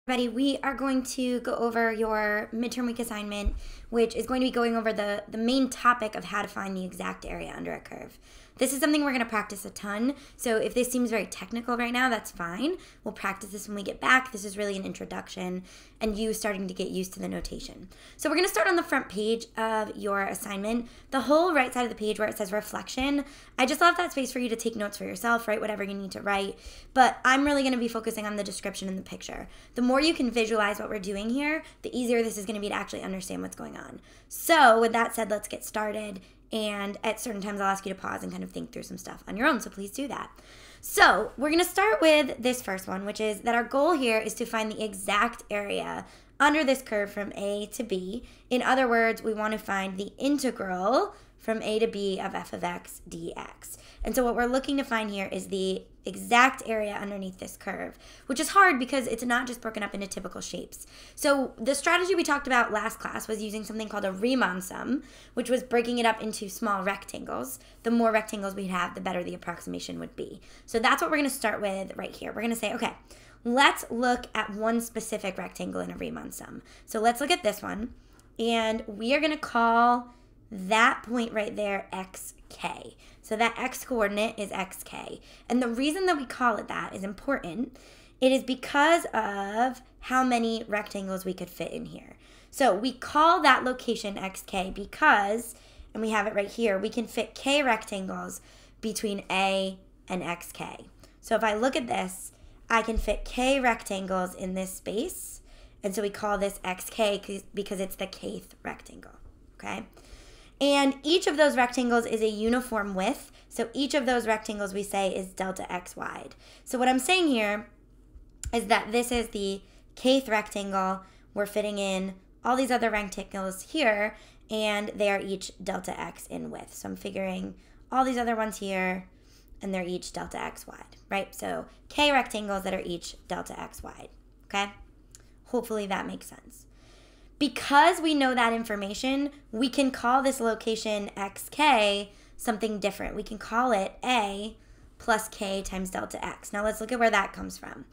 Everybody, we are going to go over your midterm week assignment, which is going to be going over the main topic of how to find the exact area under a curve. This is something we're going to practice a ton, so if this seems very technical right now, that's fine. We'll practice this when we get back. This is really an introduction and you starting to get used to the notation. So we're going to start on the front page of your assignment. The whole right side of the page where it says reflection, I just left that space for you to take notes for yourself, write whatever you need to write, but I'm really going to be focusing on the description and the picture. The more you can visualize what we're doing here, the easier this is going to be to actually understand what's going on. So with that said, let's get started. And at certain times, I'll ask you to pause and kind of think through some stuff on your own, so please do that. So we're going to start with this first one, which is that our goal here is to find the exact area under this curve from A to B. In other words, we want to find the integral from A to B of f of x dx. And so what we're looking to find here is the exact area underneath this curve, which is hard because it's not just broken up into typical shapes. So the strategy we talked about last class was using something called a Riemann sum, which was breaking it up into small rectangles. The more rectangles we have, the better the approximation would be. So that's what we're going to start with right here. We're going to say, okay, let's look at one specific rectangle in a Riemann sum. So let's look at this one, and we are going to call that point right there xk. So that x coordinate is xk. And the reason that we call it that is important. It is because of how many rectangles we could fit in here. So we call that location xk because, and we have it right here, we can fit k rectangles between A and xk. So if I look at this, I can fit k rectangles in this space. And so we call this xk because it's the kth rectangle, okay? And each of those rectangles is a uniform width. So each of those rectangles we say is delta x wide. So what I'm saying here is that this is the kth rectangle. We're fitting in all these other rectangles here, and they are each delta x in width. So I'm figuring all these other ones here, and they're each delta x wide, right? So k rectangles that are each delta x wide, okay? Hopefully that makes sense. Because we know that information, we can call this location xk something different. We can call it A plus k times delta x. Now let's look at where that comes from.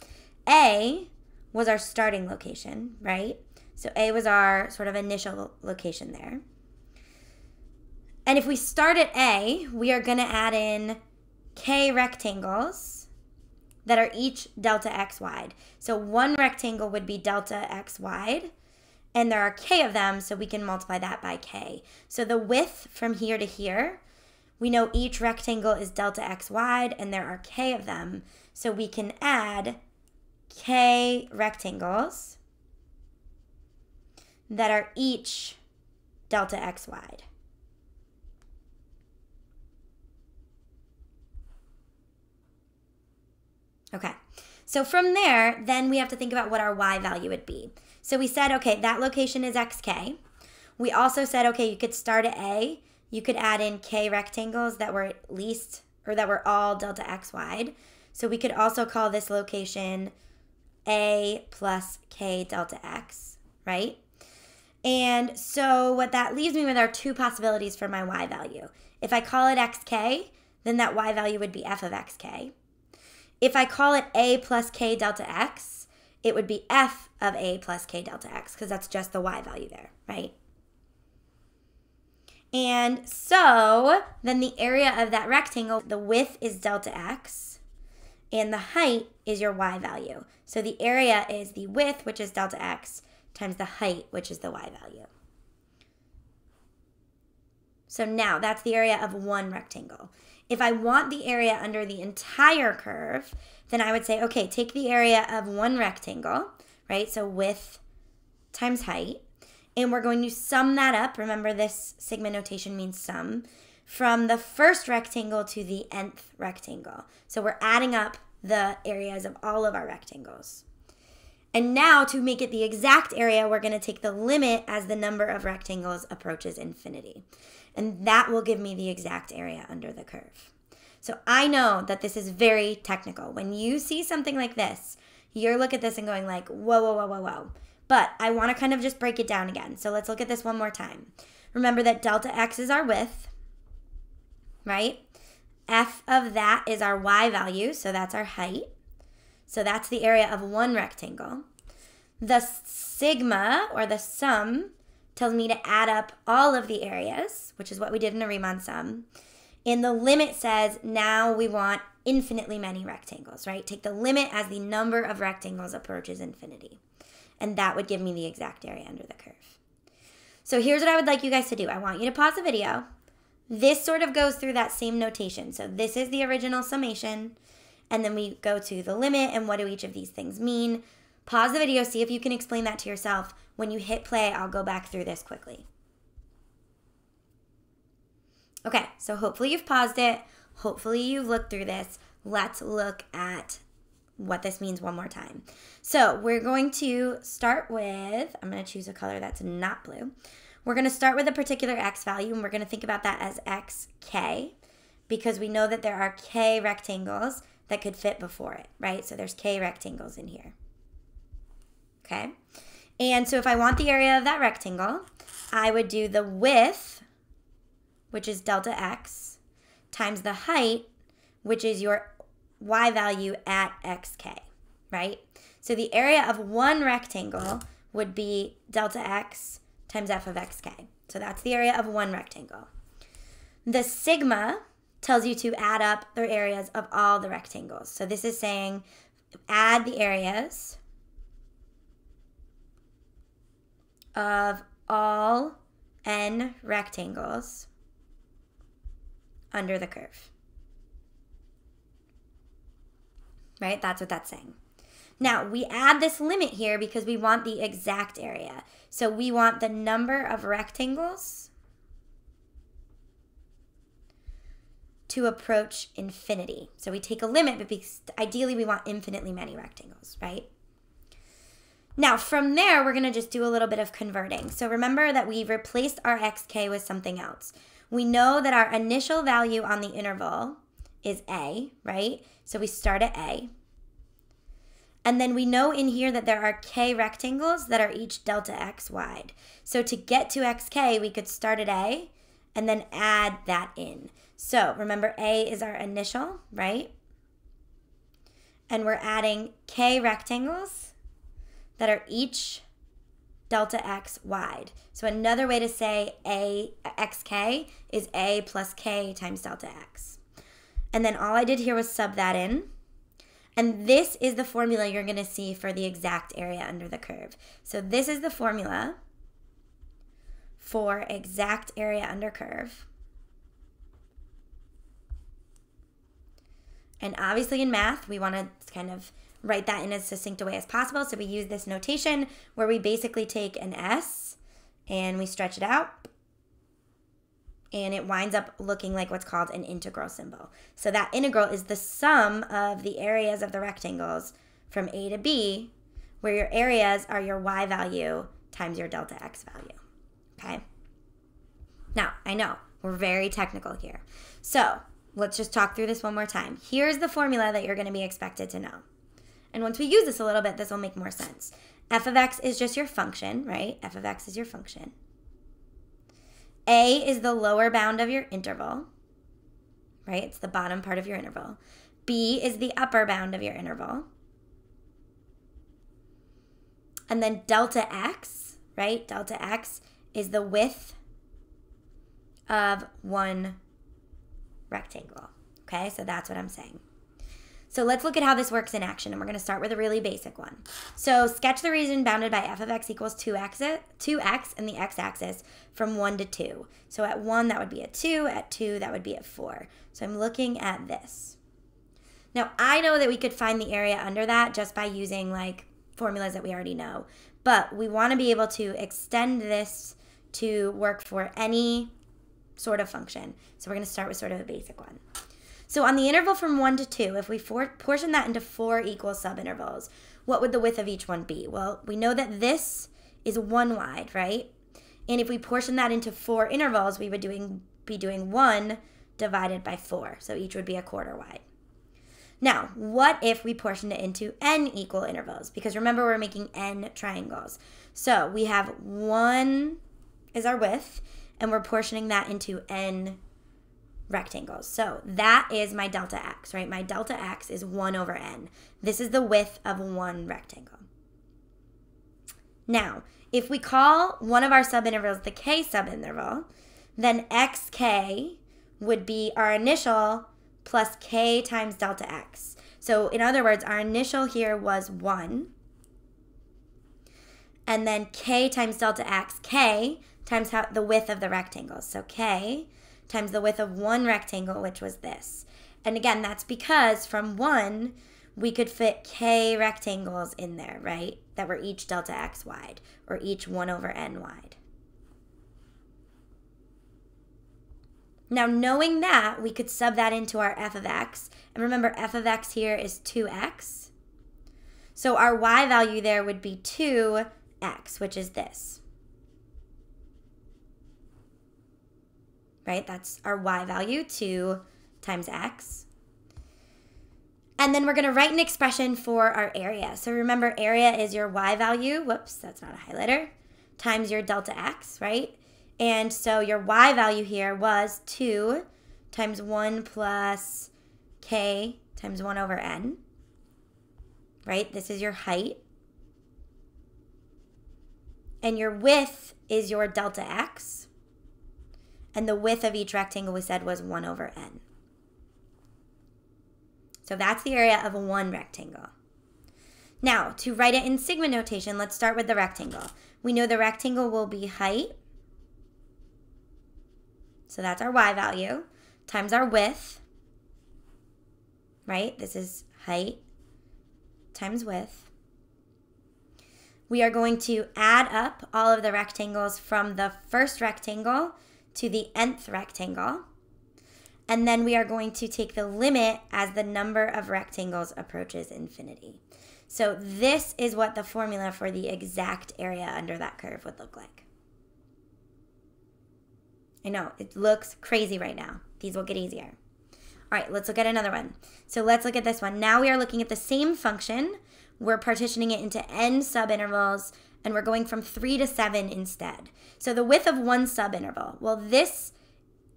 A was our starting location, right? So A was our sort of initial location there. And if we start at A, we are going to add in k rectangles that are each delta x wide. So one rectangle would be delta x wide, and there are k of them, so we can multiply that by k. So the width from here to here, we know each rectangle is delta x wide, and there are k of them, so we can add k rectangles that are each delta x wide. Okay, so from there, then we have to think about what our y value would be. So we said, okay, that location is xk. We also said, okay, you could start at A. You could add in k rectangles that were at least, or that were all delta x wide. So we could also call this location A plus k delta x, right? And so what that leaves me with are two possibilities for my y value. If I call it xk, then that y value would be f of xk. If I call it A plus k delta x, it would be f of A plus k delta x, because that's just the y value there, right? And so then the area of that rectangle, the width is delta x, and the height is your y value. So the area is the width, which is delta x, times the height, which is the y value. So now that's the area of one rectangle. If I want the area under the entire curve, then I would say, okay, take the area of one rectangle, right? So width times height. And we're going to sum that up. Remember, this sigma notation means sum. From the first rectangle to the nth rectangle. So we're adding up the areas of all of our rectangles. And now to make it the exact area, we're going to take the limit as the number of rectangles approaches infinity. And that will give me the exact area under the curve. So I know that this is very technical. When you see something like this, you're looking at this and going like, whoa, whoa, whoa, whoa, whoa. But I want to kind of just break it down again. So let's look at this one more time. Remember that delta x is our width, right? F of that is our y value, so that's our height. So that's the area of one rectangle. The sigma, or the sum, tells me to add up all of the areas, which is what we did in the Riemann sum. And the limit says now we want infinitely many rectangles, right? Take the limit as the number of rectangles approaches infinity. And that would give me the exact area under the curve. So here's what I would like you guys to do. I want you to pause the video. This sort of goes through that same notation. So this is the original summation. And then we go to the limit and what do each of these things mean. Pause the video, see if you can explain that to yourself. When you hit play, I'll go back through this quickly. Okay, so hopefully you've paused it. Hopefully you've looked through this. Let's look at what this means one more time. So we're going to start with, I'm going to choose a color that's not blue. We're going to start with a particular x value, and we're going to think about that as xk, because we know that there are k rectangles that could fit before it, right? So there's k rectangles in here. Okay? And so if I want the area of that rectangle, I would do the width, which is delta x, times the height, which is your y value at xk, right? So the area of one rectangle would be delta x times f of xk. So that's the area of one rectangle. The sigma tells you to add up the areas of all the rectangles. So this is saying add the areas of all n rectangles under the curve. Right? That's what that's saying. Now, we add this limit here because we want the exact area. So we want the number of rectangles to approach infinity. So we take a limit, but because ideally we want infinitely many rectangles, right? Now, from there, we're going to just do a little bit of converting. So remember that we've replaced our xk with something else. We know that our initial value on the interval is a, right? So we start at a. And then we know in here that there are k rectangles that are each delta x wide. So to get to xk, we could start at a and then add that in. So remember, a is our initial, right? And we're adding k rectangles that are each delta x wide. So another way to say xk is a plus k times delta x. And then all I did here was sub that in. And this is the formula you're going to see for the exact area under the curve. So this is the formula for exact area under curve. And obviously in math, we want to kind of write that in as succinct a way as possible. So we use this notation where we basically take an S and we stretch it out. And it winds up looking like what's called an integral symbol. So that integral is the sum of the areas of the rectangles from A to B, where your areas are your y value times your delta x value, okay? Now, I know, we're very technical here. So let's just talk through this one more time. Here's the formula that you're going to be expected to know. And once we use this a little bit, this will make more sense. F of x is just your function, right? F of x is your function. A is the lower bound of your interval, right? It's the bottom part of your interval. B is the upper bound of your interval. And then delta x, right? Delta x is the width of one rectangle, okay? So that's what I'm saying. So let's look at how this works in action, and we're going to start with a really basic one. So sketch the region bounded by f of x equals 2x and the x-axis from 1 to 2. So at 1, that would be at 2. At 2, that would be at 4. So I'm looking at this. Now, I know that we could find the area under that just by using, like, formulas that we already know. But we want to be able to extend this to work for any sort of function. So we're going to start with sort of a basic one. So on the interval from 1 to 2, if we portion that into 4 equal subintervals, what would the width of each one be? Well, we know that this is 1 wide, right? And if we portion that into 4 intervals, we would be doing 1 divided by 4. So each would be a quarter wide. Now, what if we portioned it into n equal intervals? Because remember, we're making n triangles. So we have 1 is our width, and we're portioning that into n rectangles. So that is my delta x, right? My delta x is 1 over n. This is the width of one rectangle. Now, if we call one of our subintervals the k subinterval, then xk would be our initial plus k times delta x. So in other words, our initial here was 1. And then k times delta x, k times the width of the rectangle. So k times the width of one rectangle, which was this. And again, that's because from 1, we could fit k rectangles in there, right? That were each delta x wide, or each 1 over n wide. Now, knowing that, we could sub that into our f of x. And remember, f of x here is 2x. So our y value there would be 2x, which is this. Right? That's our y value, 2 times x. And then we're going to write an expression for our area. So remember, area is your y value. Whoops, that's not a highlighter. Times your delta x, right? And so your y value here was 2 times 1 plus k times 1 over n, right? This is your height. And your width is your delta x. And the width of each rectangle we said was 1 over n. So that's the area of one rectangle. Now, to write it in sigma notation, let's start with the rectangle. We know the rectangle will be height. So that's our y value, times our width, right? This is height times width. We are going to add up all of the rectangles from the first rectangle to the nth rectangle. And then we are going to take the limit as the number of rectangles approaches infinity. So this is what the formula for the exact area under that curve would look like. I know, it looks crazy right now. These will get easier. All right, let's look at another one. So let's look at this one. Now we are looking at the same function. We're partitioning it into n subintervals, and we're going from 3 to 7 instead. So the width of one subinterval. Well, this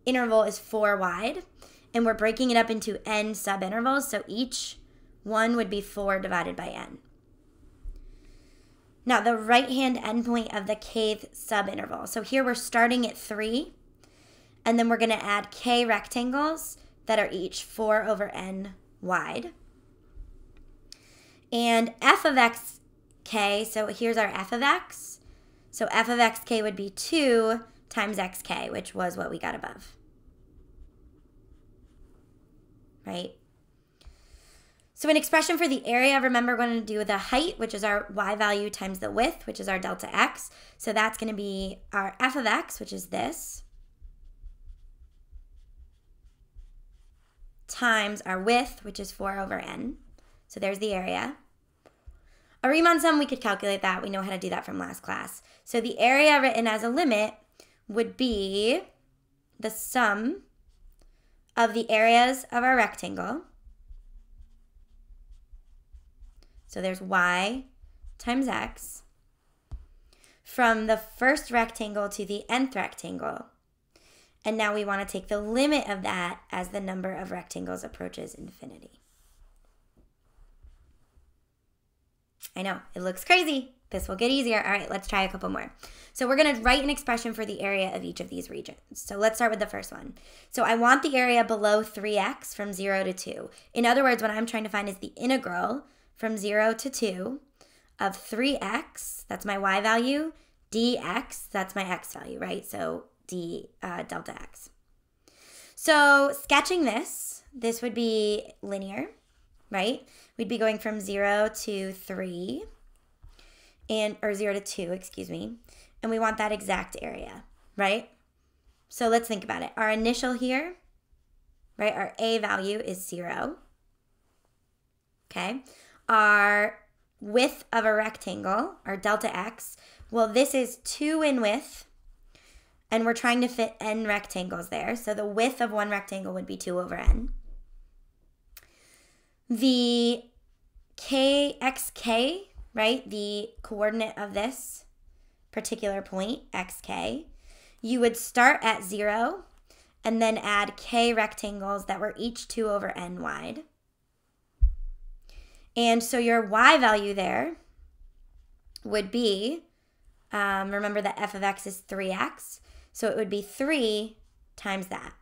interval is 4 wide, and we're breaking it up into n subintervals, so each one would be 4 divided by n. Now, the right-hand endpoint of the kth subinterval. So here we're starting at 3, and then we're going to add k rectangles that are each 4 over n wide. And f of xk, so here's our f of x. So f of xk would be 2 times xk, which was what we got above. Right? So an expression for the area, remember we're going to do the height, which is our y value, times the width, which is our delta x. So that's going to be our f of x, which is this, times our width, which is 4 over n. So there's the area. A Riemann sum, we could calculate that. We know how to do that from last class. So the area written as a limit would be the sum of the areas of our rectangle. So there's y times x from the first rectangle to the nth rectangle. And now we want to take the limit of that as the number of rectangles approaches infinity. I know, it looks crazy. This will get easier. All right, let's try a couple more. So we're going to write an expression for the area of each of these regions. So let's start with the first one. So I want the area below 3x from 0 to 2. In other words, what I'm trying to find is the integral from 0 to 2 of 3x, that's my y value, dx, that's my x value, right? So delta x. So sketching this would be linear, right? We'd be going from 0 to 3, or 0 to 2, excuse me, and we want that exact area, right? So let's think about it. Our initial here, right, our a value is 0, okay? Our width of a rectangle, our delta x, well, this is 2 in width, and we're trying to fit n rectangles there. So the width of one rectangle would be 2 over n. The xk, right, the coordinate of this particular point, xk, you would start at 0 and then add k rectangles that were each 2 over n wide. And so your y value there would be Remember that f of x is 3x, so it would be 3 times that.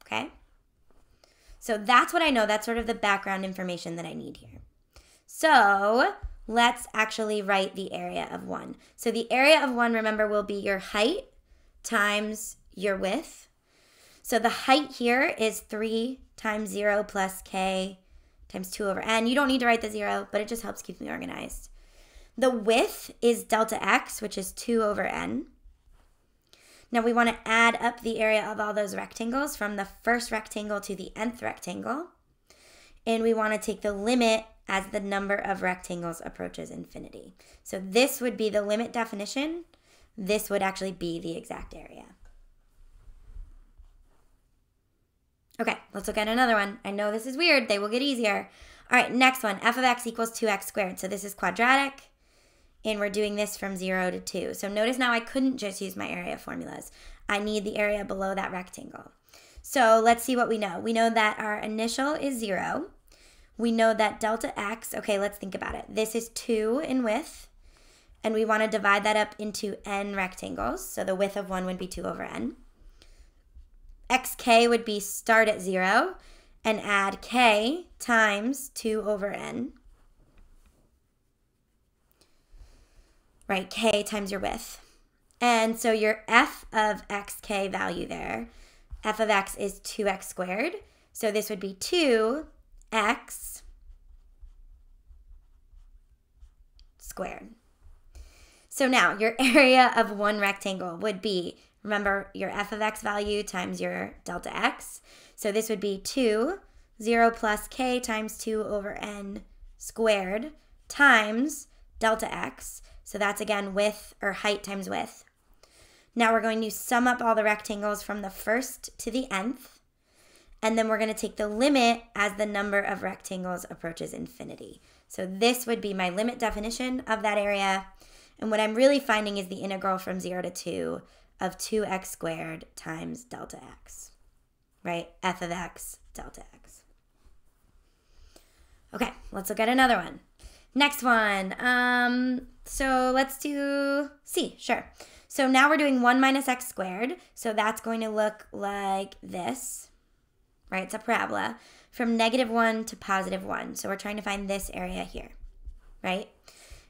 Okay? So that's what I know. That's sort of the background information that I need here. So let's actually write the area of 1. So the area of 1, remember, will be your height times your width. So the height here is 3 times 0 plus k times 2 over n. You don't need to write the 0, but it just helps keep me organized. The width is delta x, which is 2 over n. Now we want to add up the area of all those rectangles from the first rectangle to the nth rectangle. And we want to take the limit as the number of rectangles approaches infinity. So this would be the limit definition. This would actually be the exact area. Okay, let's look at another one. I know this is weird. They will get easier. All right, next one. F of x equals 2x squared. So this is quadratic, and we're doing this from 0 to 2. So notice now I couldn't just use my area formulas. I need the area below that rectangle. So let's see what we know. We know that our initial is 0. We know that delta x, okay, let's think about it. This is 2 in width, and we want to divide that up into n rectangles. So the width of 1 would be 2 over n. xk would be start at 0 and add k times 2 over n. Right, k times your width. And so your f of xk value there, f of x is 2x squared. So this would be 2x squared. So now your area of one rectangle would be, remember, your f of x value times your delta x. So this would be 2, 0 plus k times 2 over n squared times delta x. So that's, again, width or height times width. Now we're going to sum up all the rectangles from the first to the nth. And then we're going to take the limit as the number of rectangles approaches infinity. So this would be my limit definition of that area. And what I'm really finding is the integral from 0 to 2 of 2x squared times delta x, right? F of x, delta x. Okay, let's look at another one. Next one. So let's do C, sure. So now we're doing 1 minus x squared. So that's going to look like this, right? It's a parabola from -1 to +1. So we're trying to find this area here, right?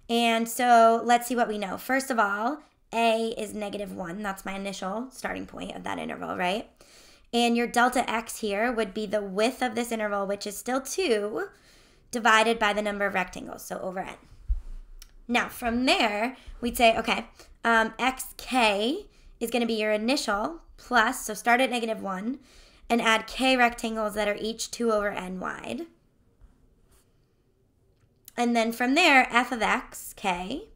And so let's see what we know. First of all, A is -1. That's my initial starting point of that interval, right? And your delta x here would be the width of this interval, which is still 2, divided by the number of rectangles, so over n. Now, from there, we'd say, okay, xk is going to be your initial plus, so start at -1, and add k rectangles that are each 2 over n wide. And then from there, f of x, k,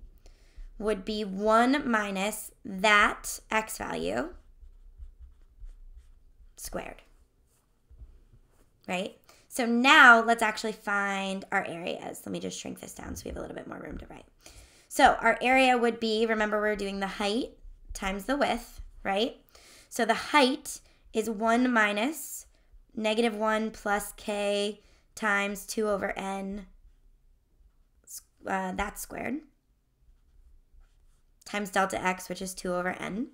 would be 1 minus that x value squared, right? So now let's actually find our areas. Let me just shrink this down so we have a little bit more room to write. So our area would be, remember we're doing the height times the width, right? So the height is 1 minus -1 plus k times 2 over n, that's squared, times delta x, which is 2 over n.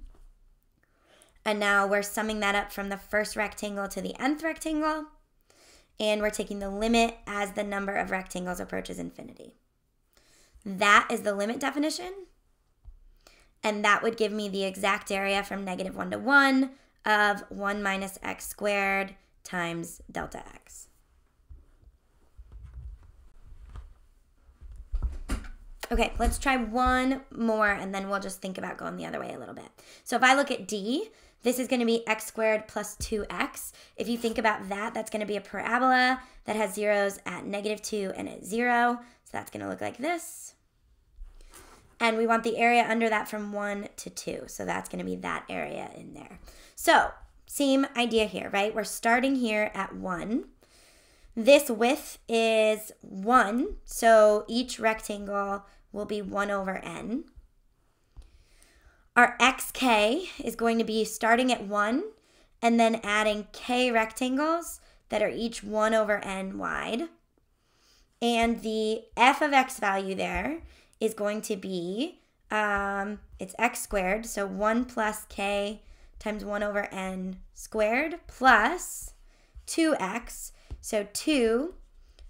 And now we're summing that up from the first rectangle to the nth rectangle. And we're taking the limit as the number of rectangles approaches infinity. That is the limit definition. And that would give me the exact area from -1 to 1 of 1 minus x squared times delta x. Okay, let's try one more and then we'll just think about going the other way a little bit. So if I look at D, this is going to be x squared plus 2x. If you think about that, that's going to be a parabola that has zeros at -2 and at 0. So that's going to look like this. And we want the area under that from 1 to 2. So that's going to be that area in there. So same idea here, right? We're starting here at 1. This width is 1. So each rectangle will be 1 over n. Our xk is going to be starting at 1 and then adding k rectangles that are each 1 over n wide. And the f of x value there is going to be, it's x squared, so 1 plus k times 1 over n squared plus 2x, so 2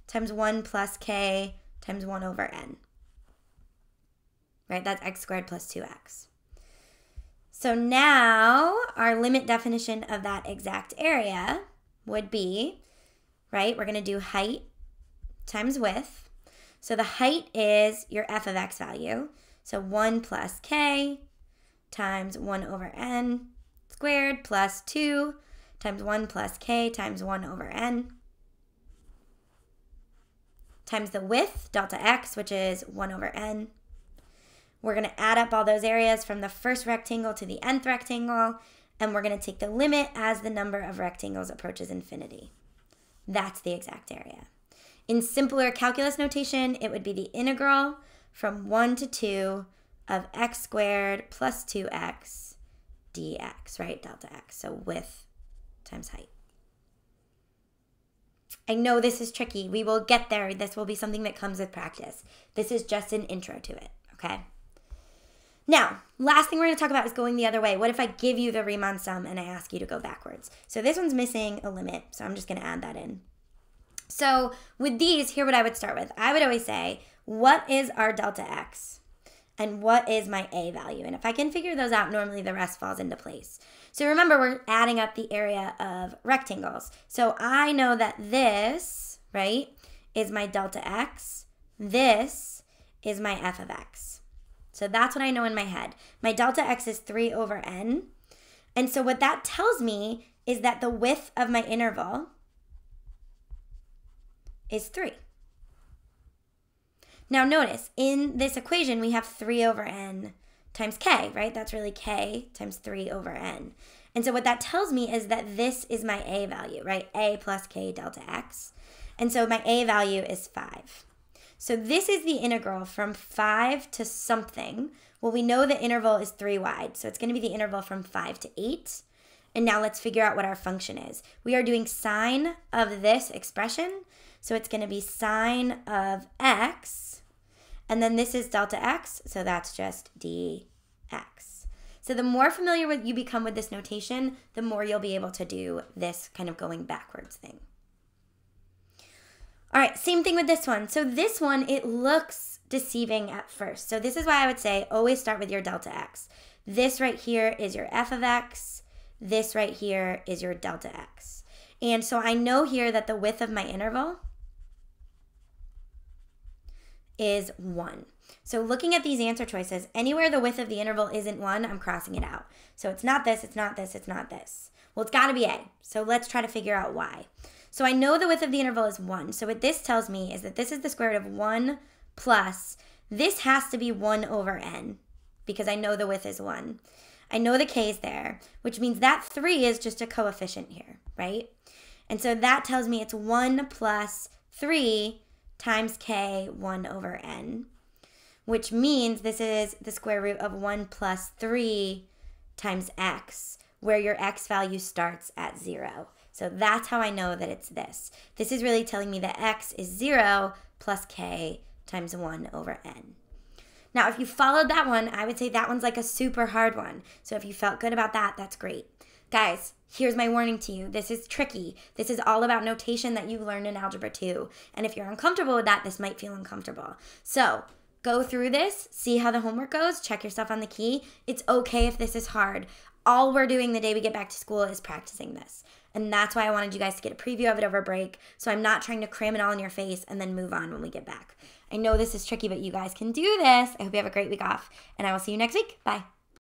times 1 plus k times 1 over n. Right, that's x squared plus 2x. So now our limit definition of that exact area would be, right, we're going to do height times width. So the height is your f of x value. So 1 plus k times 1 over n squared plus 2 times 1 plus k times 1 over n times the width, delta x, which is 1 over n. We're going to add up all those areas from the first rectangle to the nth rectangle, and we're going to take the limit as the number of rectangles approaches infinity. That's the exact area. In simpler calculus notation, it would be the integral from 1 to 2 of x squared plus 2x dx, right? Delta x, so width times height. I know this is tricky. We will get there. This will be something that comes with practice. This is just an intro to it, okay? Now, last thing we're going to talk about is going the other way. What if I give you the Riemann sum and I ask you to go backwards? So this one's missing a limit, so I'm just going to add that in. So with these, here what I would start with. I would always say, what is our delta x? And what is my a value? And if I can figure those out, normally the rest falls into place. So remember, we're adding up the area of rectangles. So I know that this, right, is my delta x. This is my f of x. So that's what I know in my head. My delta x is 3 over n. And so what that tells me is that the width of my interval is 3. Now notice, in this equation, we have 3 over n times k, right? That's really k times 3 over n. And so what that tells me is that this is my a value, right? A plus k delta x. And so my a value is 5. So this is the integral from 5 to something. Well, we know the interval is 3 wide, so it's going to be the interval from 5 to 8. And now let's figure out what our function is. We are doing sine of this expression, so it's going to be sine of x, and then this is delta x, so that's just dx. So the more familiar you become with this notation, the more you'll be able to do this kind of going backwards thing. All right, same thing with this one. So this one, it looks deceiving at first. So this is why I would say always start with your delta x. This right here is your f of x. This right here is your delta x. And so I know here that the width of my interval is 1. So looking at these answer choices, anywhere the width of the interval isn't 1, I'm crossing it out. So it's not this, it's not this, it's not this. Well, it's got to be a. So let's try to figure out why. So I know the width of the interval is 1. So what this tells me is that this is the square root of 1 plus, this has to be 1 over n, because I know the width is 1. I know the k is there, which means that 3 is just a coefficient here, right? And so that tells me it's 1 plus 3 times k 1 over n, which means this is the square root of 1 plus 3 times x, where your x value starts at 0. So that's how I know that it's this. This is really telling me that x is 0 plus k times 1 over n. Now, if you followed that one, I would say that one's like a super hard one. So if you felt good about that, that's great. Guys, here's my warning to you. This is tricky. This is all about notation that you learned in Algebra 2. And if you're uncomfortable with that, this might feel uncomfortable. So go through this, see how the homework goes, check yourself on the key. It's okay if this is hard. All we're doing the day we get back to school is practicing this. And that's why I wanted you guys to get a preview of it over break, so I'm not trying to cram it all in your face and then move on when we get back. I know this is tricky, but you guys can do this. I hope you have a great week off, and I will see you next week. Bye.